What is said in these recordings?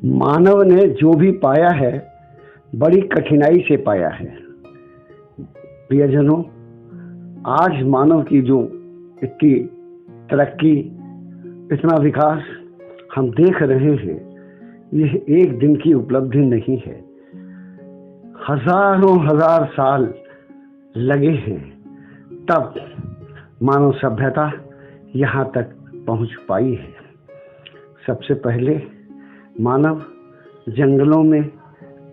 मानव ने जो भी पाया है बड़ी कठिनाई से पाया है। प्रियजनों, आज मानव की जो इतनी तरक्की, इतना विकास हम देख रहे हैं, यह एक दिन की उपलब्धि नहीं है। हजारों हजार साल लगे हैं, तब मानव सभ्यता यहाँ तक पहुँच पाई है। सबसे पहले मानव जंगलों में,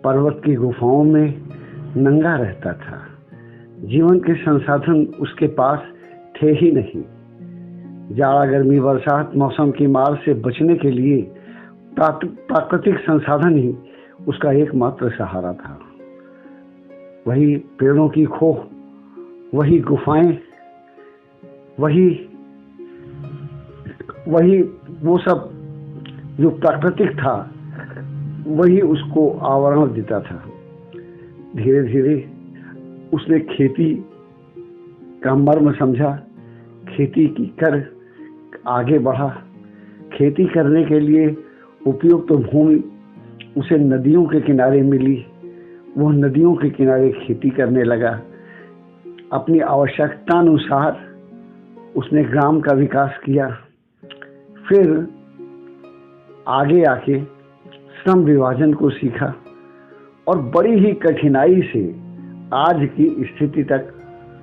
पर्वत की गुफाओं में नंगा रहता था। जीवन के संसाधन उसके पास थे ही नहीं। जाड़ा, गर्मी, बरसात, मौसम की मार से बचने के लिए प्राकृतिक संसाधन ही उसका एकमात्र सहारा था। वही पेड़ों की खोह, वही गुफाएं, वही वो सब जो प्राकृतिक था, वही उसको आवरण देता था। धीरे धीरे उसने खेती का मर्म समझा, खेती की कर आगे बढ़ा। खेती करने के लिए उपयुक्त भूमि उसे नदियों के किनारे मिली। वह नदियों के किनारे खेती करने लगा। अपनी आवश्यकता अनुसार उसने ग्राम का विकास किया। फिर आगे आके श्रम विभाजन को सीखा और बड़ी ही कठिनाई से आज की स्थिति तक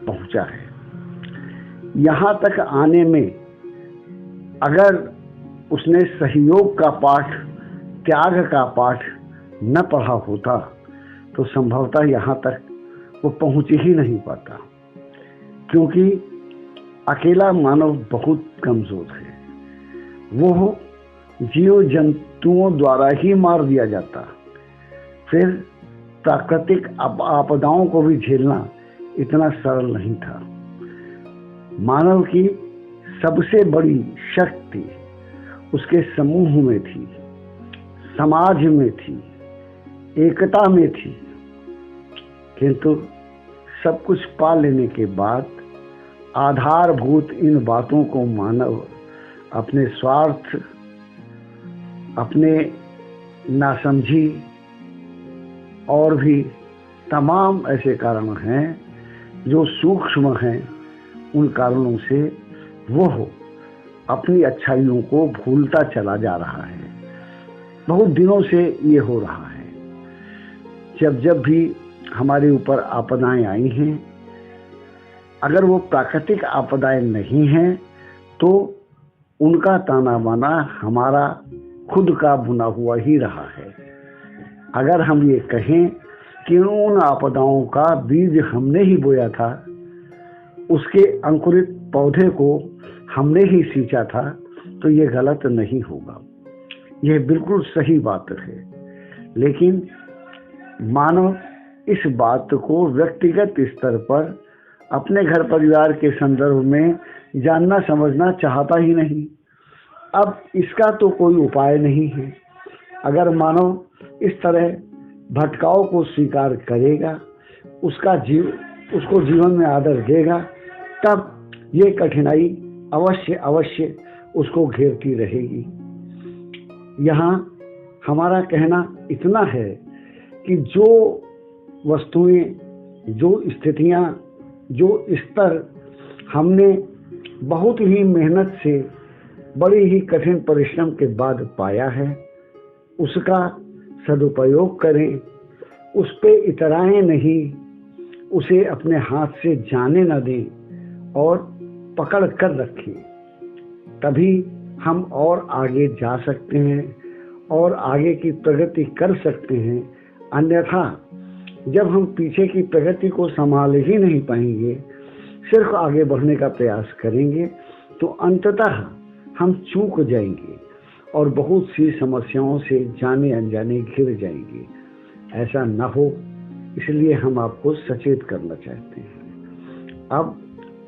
पहुंचा है। यहाँ तक आने में अगर उसने सहयोग का पाठ, त्याग का पाठ न पढ़ा होता तो संभवतः यहाँ तक वो पहुंच ही नहीं पाता, क्योंकि अकेला मानव बहुत कमजोर है। वो जीव जंतुओं द्वारा ही मार दिया जाता। फिर प्राकृतिक आपदाओं को भी झेलना इतना सरल नहीं था। मानव की सबसे बड़ी शक्ति उसके समूह में थी, समाज में थी, एकता में थी। किंतु सब कुछ पा लेने के बाद आधारभूत इन बातों को मानव अपने स्वार्थ, अपने नासमझी और भी तमाम ऐसे कारण हैं जो सूक्ष्म हैं, उन कारणों से वो अपनी अच्छाइयों को भूलता चला जा रहा है। बहुत दिनों से ये हो रहा है। जब जब भी हमारे ऊपर आपदाएं आई हैं, अगर वो प्राकृतिक आपदाएं नहीं हैं तो उनका ताना बाना हमारा खुद का बुना हुआ ही रहा है। अगर हम ये कहें कि उन आपदाओं का बीज हमने ही बोया था, उसके अंकुरित पौधे को हमने ही सींचा था, तो ये गलत नहीं होगा। यह बिल्कुल सही बात है। लेकिन मानव इस बात को व्यक्तिगत स्तर पर अपने घर परिवार के संदर्भ में जानना समझना चाहता ही नहीं। अब इसका तो कोई उपाय नहीं है। अगर मानव इस तरह भटकाव को स्वीकार करेगा, उसको जीवन में आदर देगा, तब ये कठिनाई अवश्य उसको घेरती रहेगी। यहाँ हमारा कहना इतना है कि जो वस्तुएं, जो स्थितियाँ, जो स्तर हमने बहुत ही मेहनत से, बड़ी ही कठिन परिश्रम के बाद पाया है, उसका सदुपयोग करें। उस पे इतराएं नहीं, उसे अपने हाथ से जाने न दें और पकड़ कर रखें। तभी हम और आगे जा सकते हैं और आगे की प्रगति कर सकते हैं। अन्यथा जब हम पीछे की प्रगति को संभाल ही नहीं पाएंगे, सिर्फ आगे बढ़ने का प्रयास करेंगे, तो अंततः हम चूक जाएंगे और बहुत सी समस्याओं से जाने अनजाने घिर जाएंगे। ऐसा न हो, इसलिए हम आपको सचेत करना चाहते हैं। अब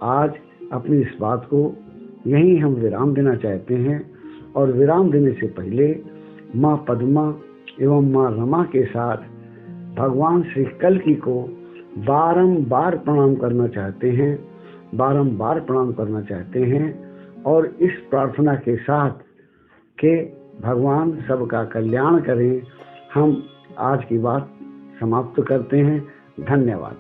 आज अपनी इस बात को यहीं हम विराम देना चाहते हैं और विराम देने से पहले माँ पद्मा एवं माँ रमा के साथ भगवान श्री कल्कि को बारंबार प्रणाम करना चाहते हैं और इस प्रार्थना के साथ कि भगवान सबका कल्याण करें। हम आज की बात समाप्त करते हैं। धन्यवाद।